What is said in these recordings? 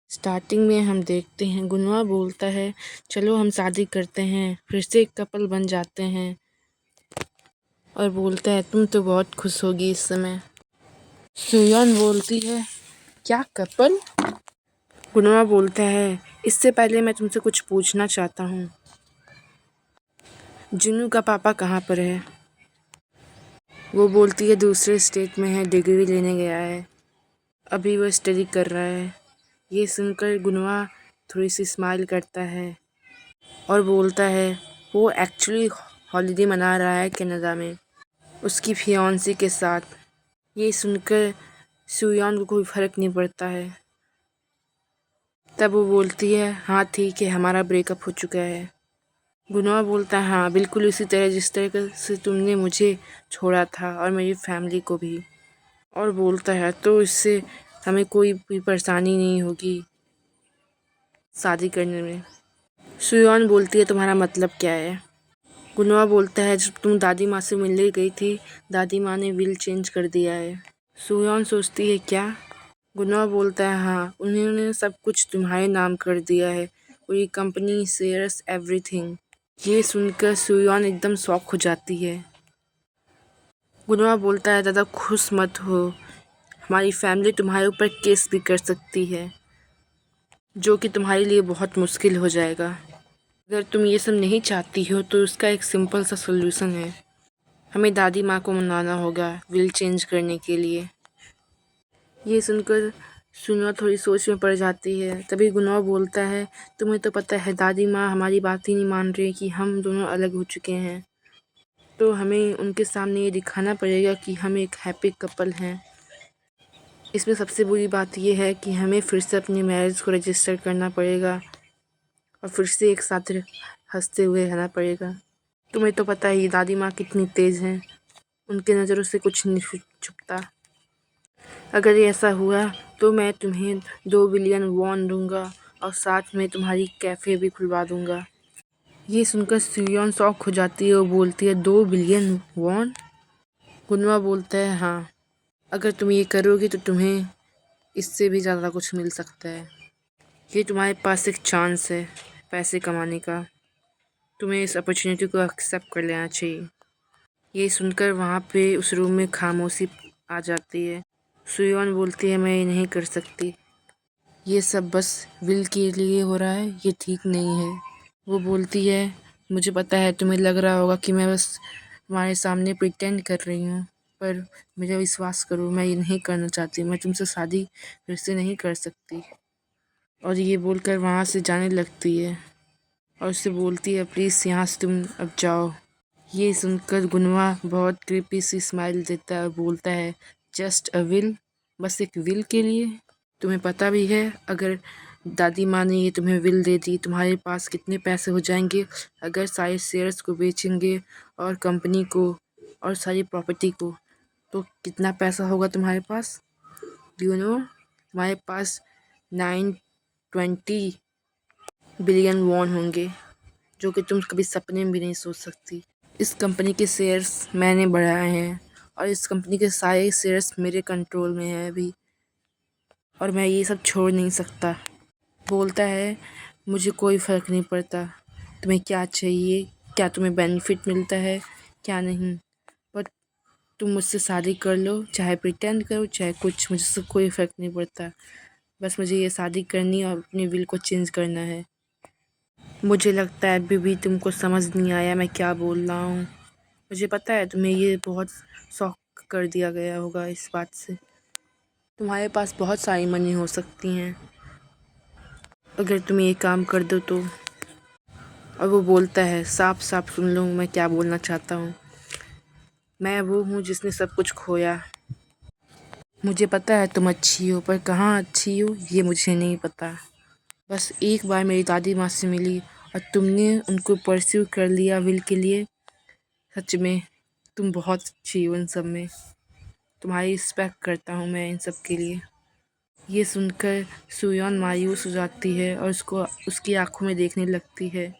Starting में हम देखते हैं गुनवा बोलता है, चलो हम शादी करते हैं, फिर से एक कपल बन जाते हैं। और बोलता है, तुम तो बहुत खुश होगी इस समय। सुयोन बोलती है, क्या कपल? गुनवा बोलता है, इससे पहले मैं तुमसे कुछ पूछना चाहता हूँ, जुनू का पापा कहाँ पर है? वो बोलती है, दूसरे स्टेट में है, डिग्री लेने गया है, अभी वो स्टडी कर रहा है। ये सुनकर गुनवा थोड़ी सी स्माइल करता है और बोलता है, वो एक्चुअली हॉलिडे मना रहा है कनाडा में उसकी फियांसी के साथ। ये सुनकर सुयोन को कोई फ़र्क नहीं पड़ता है। तब वो बोलती है, हाँ ठीक है, हमारा ब्रेकअप हो चुका है। गुनवा बोलता है, हाँ बिल्कुल उसी तरह जिस तरह से तुमने मुझे छोड़ा था और मेरी फैमिली को भी। और बोलता है, तो इससे हमें कोई भी परेशानी नहीं होगी शादी करने में। सुयोन बोलती है, तुम्हारा मतलब क्या है? गुनवा बोलता है, जब तुम दादी माँ से मिलने गई थी, दादी माँ ने विल चेंज कर दिया है। सुयोन सोचती है, क्या? गुनवा बोलता है, हाँ उन्होंने सब कुछ तुम्हारे नाम कर दिया है, पूरी कंपनी, शेयर्स, एवरीथिंग। ये सुनकर सुयोन एकदम शॉक हो जाती है। गुनवा बोलता है, ज़्यादा खुश मत हो, हमारी फैमिली तुम्हारे ऊपर केस भी कर सकती है, जो कि तुम्हारे लिए बहुत मुश्किल हो जाएगा। अगर तुम ये सब नहीं चाहती हो तो उसका एक सिंपल सा सोल्यूशन है, हमें दादी माँ को मनाना होगा विल चेंज करने के लिए। ये सुनकर सुनवा थोड़ी सोच में पड़ जाती है। तभी गुनवा बोलता है, तुम्हें तो पता है दादी माँ हमारी बात ही नहीं मान रही कि हम दोनों अलग हो चुके हैं, तो हमें उनके सामने ये दिखाना पड़ेगा कि हम एक हैप्पी कपल हैं। इसमें सबसे बुरी बात यह है कि हमें फिर से अपनी मैरिज को रजिस्टर करना पड़ेगा और फिर से एक साथ हंसते हुए रहना पड़ेगा। तुम्हें तो पता ही दादी माँ कितनी तेज़ हैं, उनके नज़रों से कुछ नहीं छुपता। अगर ये ऐसा हुआ तो मैं तुम्हें 2 बिलियन वॉन दूंगा और साथ में तुम्हारी कैफ़े भी खुलवा दूंगा। ये सुनकर सुयोन शॉक हो जाती है और बोलती है, 2 बिलियन वॉन? गुनवा बोलता है, हाँ अगर तुम ये करोगे तो तुम्हें इससे भी ज़्यादा कुछ मिल सकता है। ये तुम्हारे पास एक चांस है पैसे कमाने का, तुम्हें इस अपॉर्चुनिटी को एक्सेप्ट कर लेना चाहिए। ये सुनकर वहाँ पे उस रूम में खामोशी आ जाती है। सुयोन बोलती है, मैं ये नहीं कर सकती, ये सब बस विल के लिए हो रहा है, ये ठीक नहीं है। वो बोलती है, मुझे पता है तुम्हें लग रहा होगा कि मैं बस तुम्हारे सामने प्रिटेंड कर रही हूँ, पर मुझे विश्वास करो, मैं ये नहीं करना चाहती, मैं तुमसे शादी फिर से नहीं कर सकती। और ये बोलकर वहाँ से जाने लगती है और उससे बोलती है, प्लीज़ यहाँ से तुम अब जाओ। ये सुनकर गुनवा बहुत क्रीपी सी स्माइल देता है और बोलता है, जस्ट अ विल, बस एक विल के लिए? तुम्हें पता भी है अगर दादी माँ ने ये तुम्हें विल दे दी, तुम्हारे पास कितने पैसे हो जाएंगे? अगर सारे शेयर्स को बेचेंगे और कंपनी को और सारी प्रॉपर्टी को, तो कितना पैसा होगा तुम्हारे पास? डू यू नो, तुम्हारे पास 920 बिलियन वॉन होंगे, जो कि तुम कभी सपने में भी नहीं सोच सकती। इस कंपनी के शेयर्स मैंने बढ़ाए हैं और इस कंपनी के सारे शेयर्स मेरे कंट्रोल में हैं अभी, और मैं ये सब छोड़ नहीं सकता। बोलता है, मुझे कोई फ़र्क नहीं पड़ता तुम्हें क्या चाहिए, क्या तुम्हें बेनिफिट मिलता है, क्या नहीं, बट तुम मुझसे शादी कर लो, चाहे प्रिटेंड करो चाहे कुछ, मुझसे कोई फ़र्क नहीं पड़ता, बस मुझे ये शादी करनी और अपने विल को चेंज करना है। मुझे लगता है अभी भी तुमको समझ नहीं आया मैं क्या बोल रहा हूँ। मुझे पता है तुम्हें ये बहुत शॉक कर दिया गया होगा इस बात से। तुम्हारे पास बहुत सारी मनी हो सकती हैं अगर तुम ये काम कर दो तो। और वो बोलता है, साफ साफ सुन लो मैं क्या बोलना चाहता हूँ, मैं वो हूँ जिसने सब कुछ खोया। मुझे पता है तुम अच्छी हो, पर कहाँ अच्छी हो ये मुझे नहीं पता। बस एक बार मेरी दादी माँ से मिली और तुमने उनको परस्यू कर लिया विल के लिए। सच में तुम बहुत अच्छी हो इन सब में, तुम्हारी रिस्पेक्ट करता हूँ मैं इन सब के लिए। ये सुनकर सुयोन मायूस हो जाती है और उसको उसकी आंखों में देखने लगती है।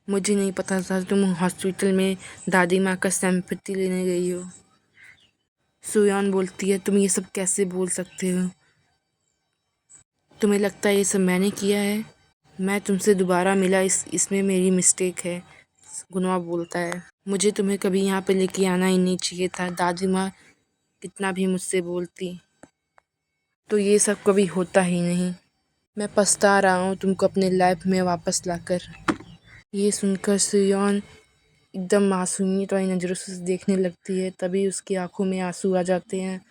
मुझे नहीं पता था तुम हॉस्पिटल में दादी माँ का सिंपैथी लेने गई हो। सुयोन बोलती है, तुम ये सब कैसे बोल सकते हो, तुम्हें लगता है ये सब मैंने किया है? मैं तुमसे दोबारा मिला, इसमें मेरी मिस्टेक है, गुनवा बोलता है। मुझे तुम्हें कभी यहाँ पे लेके आना ही नहीं चाहिए था। दादी माँ कितना भी मुझसे बोलती तो ये सब कभी होता ही नहीं। मैं पछता रहा हूँ तुमको अपने लाइफ में वापस लाकर। ये सुनकर सुयोन एकदम मासूमियत वाली नज़रों से देखने लगती है। तभी उसकी आंखों में आंसू आ जाते हैं।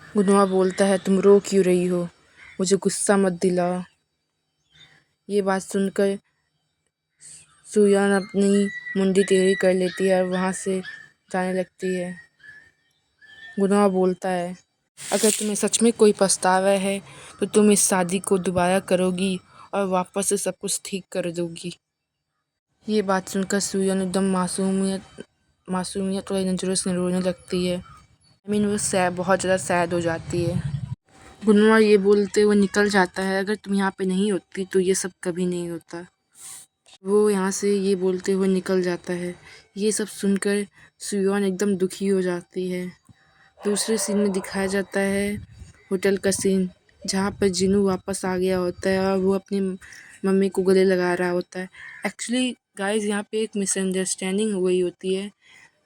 गुनवा बोलता है, तुम रो क्यों रही हो? मुझे गुस्सा मत दिलाओ। ये बात सुनकर सुयोन अपनी मुंडी टेढ़ी कर लेती है और वहाँ से जाने लगती है। गुनवा बोलता है, अगर तुम्हें सच में कोई पछतावा है तो तुम इस शादी को दोबारा करोगी और वापस से सब कुछ ठीक कर दोगी। ये बात सुनकर सुयोन एकदम मासूमियत वाली नज़रों से रोने लगती है। वो बहुत ज़्यादा सैड हो जाती है। गुनवा ये बोलते हुए निकल जाता है, अगर तुम यहाँ पे नहीं होती तो ये सब कभी नहीं होता। वो यहाँ से ये बोलते हुए निकल जाता है। ये सब सुनकर सुयोन एकदम दुखी हो जाती है। दूसरे सीन में दिखाया जाता है होटल का सीन, जहाँ पर जिनू वापस आ गया होता है और वो अपनी मम्मी को गले लगा रहा होता है। एक्चुअली गाइस यहाँ पे एक मिसअंडरस्टैंडिंग हो गई होती है।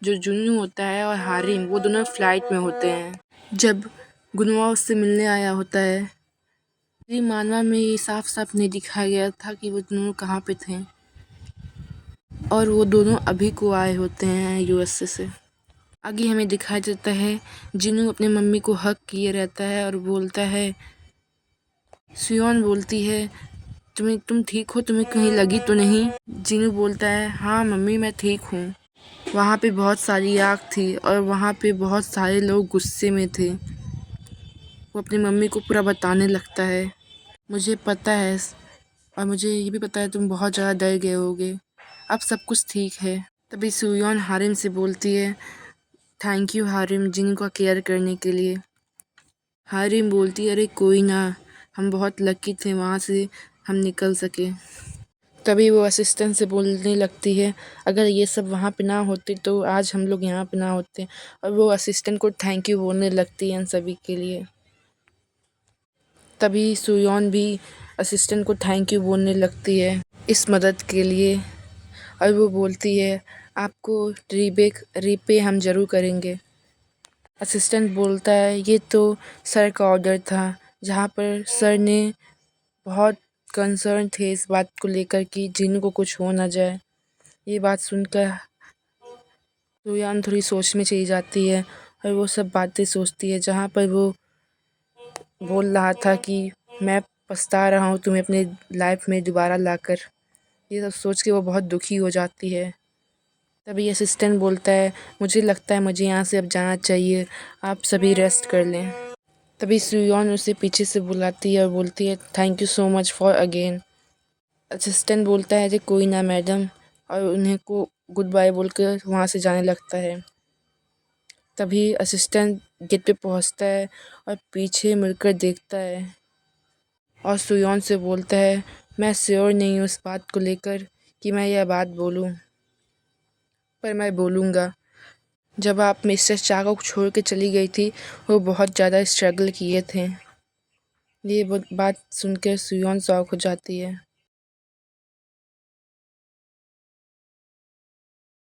जो जुनू होता है और हारिम वो दोनों फ्लाइट में होते हैं। जब गुनवा उससे मिलने आया होता है, ये मानवा में ये साफ साफ नहीं दिखाया गया था कि वो दोनों कहाँ पे थे, और वो दोनों अभी को आए होते हैं यूएसए से। आगे हमें दिखाया जाता है जिनू अपने मम्मी को हक किए रहता है और बोलता है, सुयोन बोलती है, तुम ठीक हो? तुम्हें कहीं लगी तो नहीं? जिनू बोलता है, हाँ मम्मी मैं ठीक हूँ। वहाँ पे बहुत सारी आग थी और वहाँ पे बहुत सारे लोग गुस्से में थे। वो अपनी मम्मी को पूरा बताने लगता है, मुझे पता है और मुझे ये भी पता है तुम बहुत ज़्यादा डर गए होगे, अब सब कुछ ठीक है। तभी सुयोन हारिम से बोलती है, थैंक यू हारिम जिनू का केयर करने के लिए। हारिम बोलती है, अरे कोई ना, हम बहुत लकी थे वहाँ से हम निकल सके। तभी वो असिस्टेंट से बोलने लगती है, अगर ये सब वहाँ पे ना होते तो आज हम लोग यहाँ पे ना होते। और वो असिस्टेंट को थैंक यू बोलने लगती है इन सभी के लिए। तभी सुयोन भी असिस्टेंट को थैंक यू बोलने लगती है इस मदद के लिए, और वो बोलती है, आपको रीपे हम ज़रूर करेंगे। असिस्टेंट बोलता है, ये तो सर का ऑर्डर था, जहाँ पर सर ने बहुत कंसर्न थे इस बात को लेकर कि जिन को कुछ हो ना जाए। ये बात सुनकर सुयोन थोड़ी सोच में चली जाती है और वो सब बातें सोचती है, जहाँ पर वो बोल रहा था कि मैं पछता रहा हूँ तुम्हें अपने लाइफ में दोबारा लाकर। ये सब सोच के वो बहुत दुखी हो जाती है। तभी असिस्टेंट बोलता है, मुझे लगता है मुझे यहाँ से अब जाना चाहिए, आप सभी रेस्ट कर लें। तभी सुयोन उसे पीछे से बुलाती है और बोलती है, thank you so much for again. Assistant बोलता है, जी कोई ना मैडम, और उन्हें को गुड बाय बोलकर वहाँ से जाने लगता है। तभी असिस्टेंट गेट पे पहुँचता है और पीछे मुड़कर देखता है और सुयोन से बोलता है, मैं श्योर नहीं हूँ इस बात को लेकर कि मैं यह बात बोलूँ, पर मैं बोलूँगा। जब आप मिस्टर शाह को छोड़ के चली गई थी, वो बहुत ज़्यादा स्ट्रगल किए थे। ये बात सुनकर सुयोन शॉक हो जाती है।